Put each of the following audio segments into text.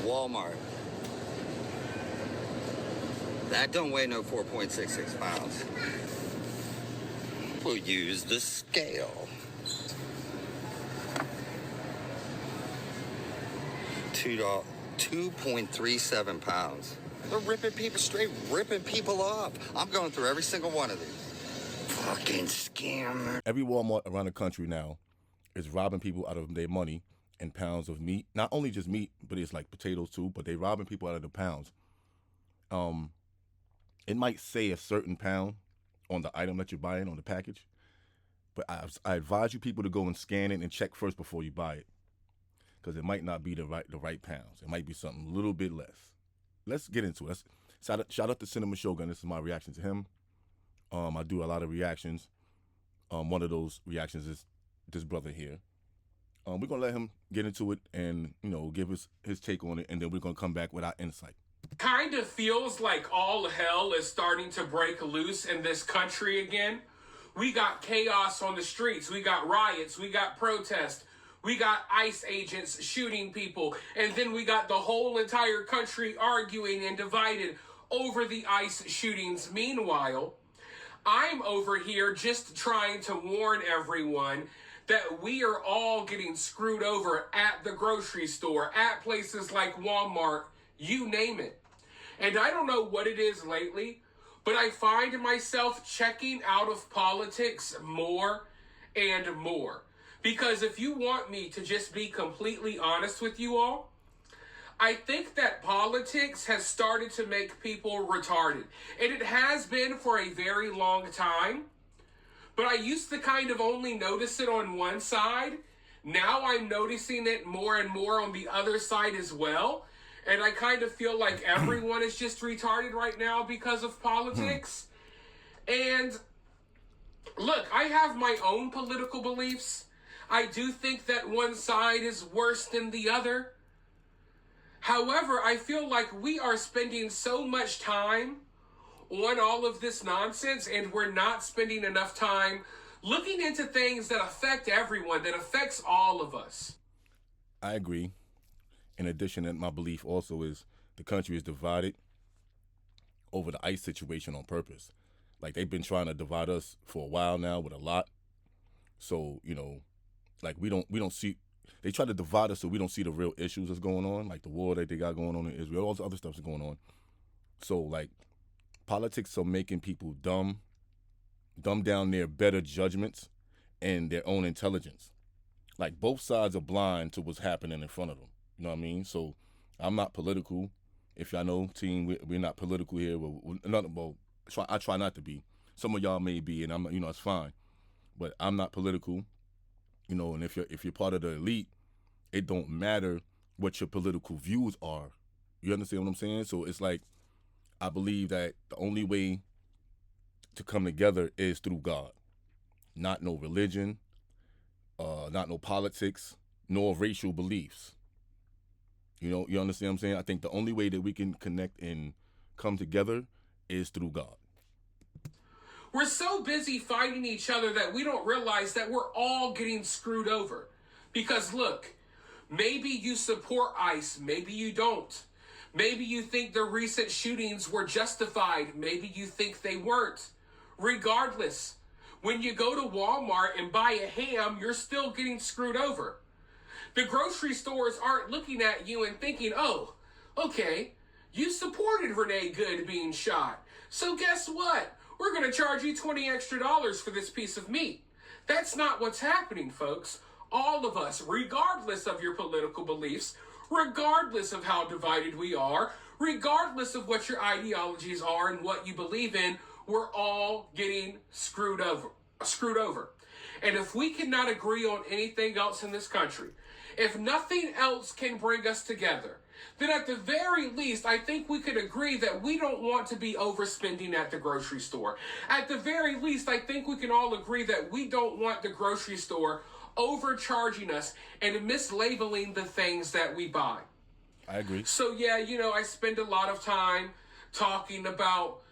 Walmart. That don't weigh no 4.66 pounds. We'll use the scale. 2.37 pounds. They're ripping people, straight ripping people off. I'm going through every single one of these. Fucking scammer. Every Walmart around the country now is robbing people out of their money in pounds of meat. Not only just meat, but it's like potatoes too, but they robbing people out of the pounds. It might say a certain pound on the item that you're buying on the package, but I advise you people to go and scan it and check first before you buy it, because it might not be the right pounds. It might be something a little bit less. Let's get into it. Shout out to Cinema Shogun. This is my reaction to him. I do a lot of reactions. One of those reactions is this brother here. We're gonna let him get into it and give us his take on it, and then we're gonna come back with our insight. Kind of feels like all hell is starting to break loose in this country again. We got chaos on the streets. We got riots. We got protests. We got ICE agents shooting people. And then we got the whole entire country arguing and divided over the ICE shootings. Meanwhile, I'm over here just trying to warn everyone that we are all getting screwed over at the grocery store, at places like Walmart, you name it. And I don't know what it is lately, but I find myself checking out of politics more and more. Because if you want me to just be completely honest with you all, I think that politics has started to make people retarded. And it has been for a very long time. But I used to kind of only notice it on one side. Now I'm noticing it more and more on the other side as well. And I kind of feel like everyone is just retarded right now because of politics. And look, I have my own political beliefs. I do think that one side is worse than the other. However, I feel like we are spending so much time on all of this nonsense, and we're not spending enough time looking into things that affect everyone, that affects all of us. I agree. In addition, that my belief also is the country is divided over the ICE situation on purpose. Like, they've been trying to divide us for a while now with a lot. So, like we don't see, they try to divide us so we don't see the real issues that's going on, like the war that they got going on in Israel, all this other stuff that's going on. So, like, politics are making people dumb down their better judgments and their own intelligence. Like, both sides are blind to what's happening in front of them. You know what I mean? So I'm not political. If y'all know, team, we're not political here. I try not to be. Some of y'all may be, and I'm, it's fine. But I'm not political. And if you're part of the elite, it don't matter what your political views are. You understand what I'm saying? So it's like, I believe that the only way to come together is through God. Not no religion, not no politics, nor racial beliefs. You understand what I'm saying? I think the only way that we can connect and come together is through God. We're so busy fighting each other that we don't realize that we're all getting screwed over. Because look, maybe you support ICE, maybe you don't. Maybe you think the recent shootings were justified, maybe you think they weren't. Regardless, when you go to Walmart and buy a ham, you're still getting screwed over. The grocery stores aren't looking at you and thinking, oh, okay, you supported Renee Good being shot. So guess what? We're going to charge you $20 extra for this piece of meat. That's not what's happening, folks. All of us, regardless of your political beliefs, regardless of how divided we are, regardless of what your ideologies are and what you believe in, we're all getting screwed over. And if we cannot agree on anything else in this country, if nothing else can bring us together, then at the very least, I think we could agree that we don't want to be overspending at the grocery store. At the very least, I think we can all agree that we don't want the grocery store overcharging us and mislabeling the things that we buy. I agree. So yeah, I spend a lot of time talking about,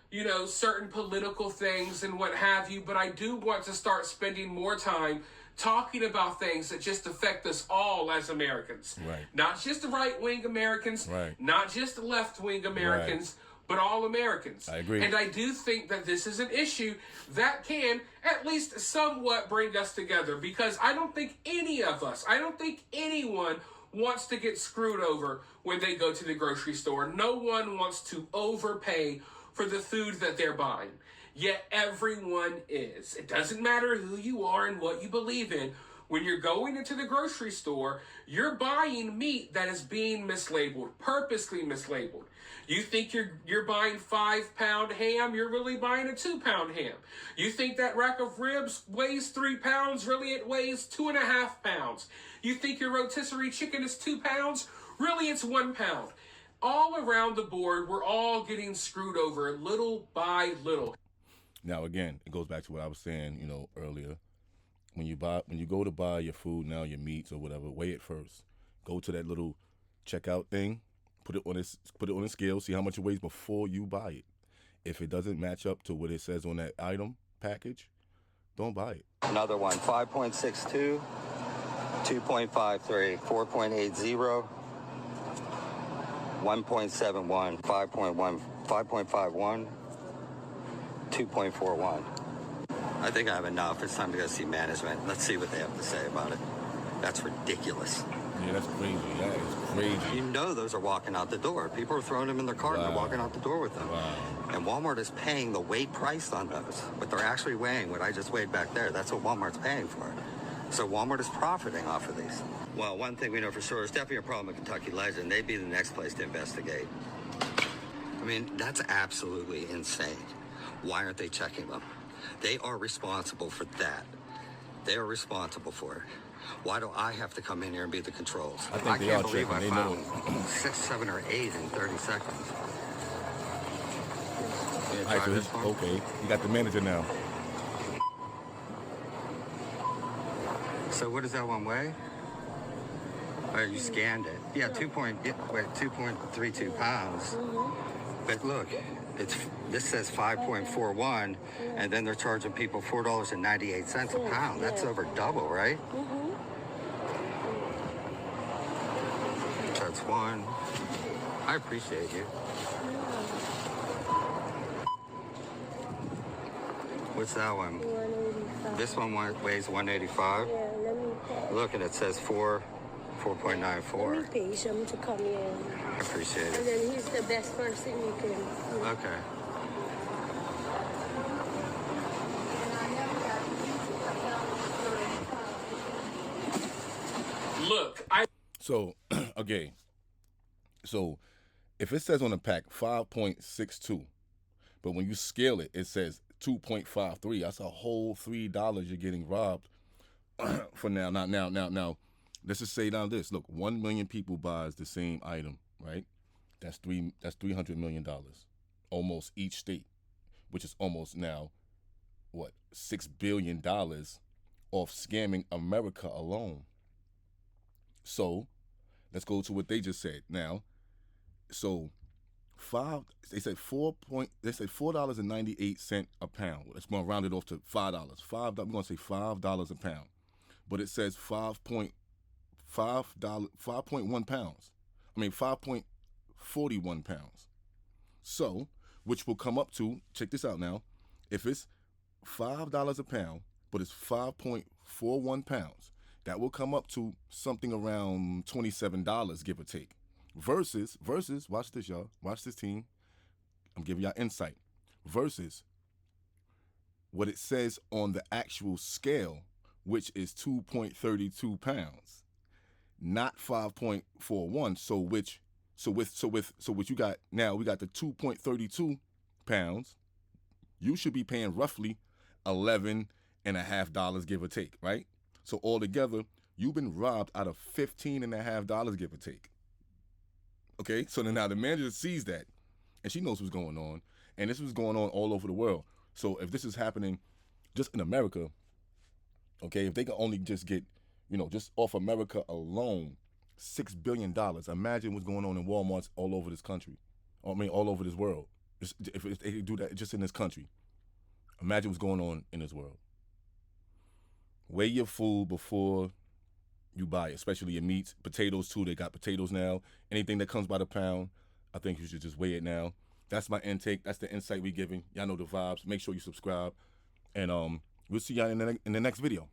certain political things and what have you, but I do want to start spending more time talking about things that just affect us all as Americans. Right. Not just the right-wing Americans, Right. not just the left-wing Americans, but all Americans. I agree. And I do think that this is an issue that can at least somewhat bring us together, because I don't think any of us, I don't think anyone wants to get screwed over when they go to the grocery store. No one wants to overpay for the food that they're buying. Yet everyone is. It doesn't matter who you are and what you believe in. When you're going into the grocery store, you're buying meat that is being mislabeled, purposely mislabeled. You think you're buying 5-pound ham, you're really buying a 2-pound ham. You think that rack of ribs weighs 3 pounds, really it weighs 2.5 pounds. You think your rotisserie chicken is 2 pounds, really it's 1 pound. All around the board, we're all getting screwed over little by little. Now, again, it goes back to what I was saying, earlier. When you go to buy your food now, your meats or whatever, weigh it first. Go to that little checkout thing, put it on a scale, see how much it weighs before you buy it. If it doesn't match up to what it says on that item package, don't buy it. Another one, 5.62, 2.53, 4.80, 1.71, 5.1, 5.51, 2.41. I think I have enough. It's time to go see management. Let's see what they have to say about it. That's ridiculous. Yeah, that's crazy. That is crazy. You know those are walking out the door. People are throwing them in their cart and they're walking out the door with them. Wow. And Walmart is paying the weight price on those. But they're actually weighing what I just weighed back there. That's what Walmart's paying for. So Walmart is profiting off of these. Well, one thing we know for sure is definitely a problem with Kentucky Legend. They'd be the next place to investigate. I mean, that's absolutely insane. Why aren't they checking them? They are responsible for that. They are responsible for it. Why do I have to come in here and be the controls? I think I they can't are believe I checking. They know. found 6, 7, or 8 in 30 seconds. You All right, try so this one? okay, you got the manager now. So what does that one weigh? Oh, you scanned it. Yeah, 2.32 pounds. But look, this says 5.41, and then they're charging people $4.98 a pound. That's over double, right? That's one. I appreciate you. What's that one? 185. This one weighs 185. Yeah, let me pay. Look, and it says 4.94. Let me pay some to come here. I appreciate And it. then he's the best person you can. Okay. Look, So, okay. So, if it says on the pack 5.62, but when you scale it, it says 2.53. That's a whole $3 you're getting robbed for now. Now, let's just say now this. Look, 1 million people buys the same item, right? That's $300 million, almost each state, which is almost now, what, $6 billion off scamming America alone. So, let's go to what they just said. Now, so they said $4.98 a pound. Let's go round it off to $5. We're gonna say $5 a pound, but it says 5.1 pounds. I mean 5.41 pounds. So, which will come up to, check this out now, if it's $5 a pound, but it's 5.41 pounds, that will come up to something around $27, give or take. Versus, watch this, y'all. Watch this, team. I'm giving y'all insight. Versus what it says on the actual scale, which is 2.32 pounds, not 5.41. So what you got now, we got the 2.32 pounds. You should be paying roughly $11.50, give or take, right? So altogether, you've been robbed out of $15.50, give or take. Okay, so then now the manager sees that, and she knows what's going on, and this was going on all over the world. So if this is happening just in America, okay, if they can only just get, just off America alone, $6 billion, imagine what's going on in Walmarts all over this country. I mean, all over this world. If they do that just in this country, imagine what's going on in this world. Weigh your food before you buy it, especially your meats. Potatoes, too. They got potatoes now. Anything that comes by the pound, I think you should just weigh it now. That's my intake. That's the insight we giving. Y'all know the vibes. Make sure you subscribe. And we'll see y'all in the next video.